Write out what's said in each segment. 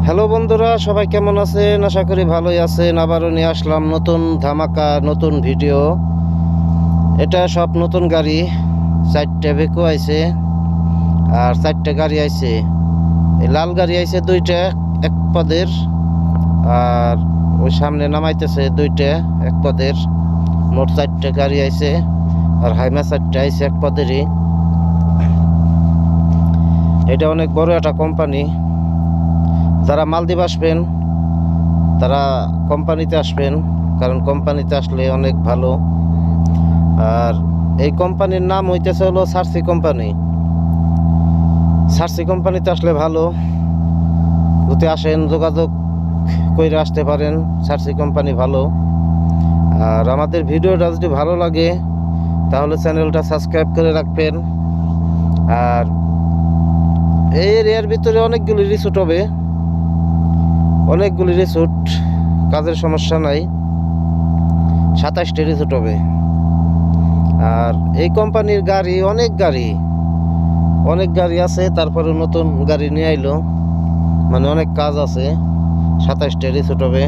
Hello বন্ধুরা, সবাই কেমন আছেন? আশা করি ভালোই আছেন। আবারও নিয়ে আসলাম নতুন ধামাকা নতুন ভিডিও। এটা সব নতুন গাড়ি, 4টে বেকো আইছে আর 4টে গাড়ি আইছে। এই লাল গাড়ি আইছে 2টা এক পদের, আর ওই সামনে নামাইতেছে 2টা এক পদের। মোট 4টে গাড়ি আইছে, আর হাইমা 4টে আইছে এক পদেরই। এটা অনেক বড় একটা কোম্পানি। যারা মালদ্বীপ আসবেন তারা কোম্পানিতে আসবেন, কারণ কোম্পানিতে আসলে অনেক ভালো। আর এই কোম্পানির নাম হইতেছে হলো সার্সি কোম্পানি। সার্সি কোম্পানিতে আসলে ভালো। যদি আসেন যোগাযোগ করে আসতে পারেন, সার্সি কোম্পানি ভালো। আর আমাদের ভিডিওটা যদি ভালো লাগে তাহলে চ্যানেলটা সাবস্ক্রাইব করে রাখবেন। আর এই এরিয়ার ভিতরে অনেকগুলি রিসোর্ট হবে, অনেকগুলি রিসোর্ট, কাজের সমস্যা নাই। 27টে রিসোর্ট হবে। আর এই কোম্পানির গাড়ি অনেক গাড়ি আছে। তারপরে নতুন গাড়ি নিয়ে আইলো, মানে অনেক কাজ আছে। 27টে রিসোর্ট হবে,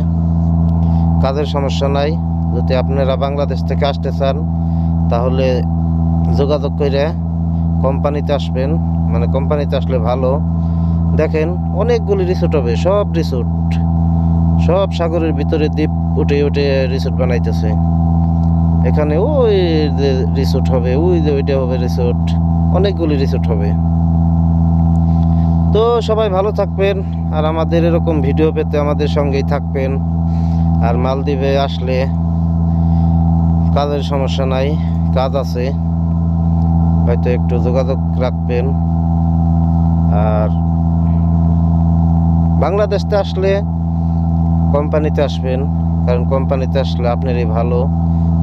কাজের সমস্যা নাই। যদি আপনারা বাংলাদেশ থেকে আসতে চান তাহলে যোগাযোগ করে কোম্পানিতে আসবেন, মানে কোম্পানিতে আসলে ভালো। দেখেন অনেকগুলি রিসোর্ট হবে, সব সাগরের ভিতরে দ্বীপ উঠে উঠে রিসোর্ট বানাইতেছে। এখানে ওই যে রিসোর্ট হবে, ওই যে ওইটা হবে রিসোর্ট, অনেকগুলি রিসোর্ট হবে। তো সবাই ভালো থাকবেন, আর আমাদের এরকম ভিডিও পেতে আমাদের সঙ্গেই থাকবেন। আর মালদ্বীপে আসলে কাজের সমস্যা নাই, কাজ আছে, হয়তো একটু যোগাযোগ রাখবেন। আর বাংলাদেশে আসলে কোম্পানিতে আসবেন, কারণ কোম্পানিতে আসলে আপনারই ভালো।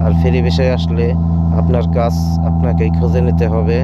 আর ফ্রি বিষয়ে আসলে আপনার কাজ আপনাকেই খুঁজে নিতে হবে।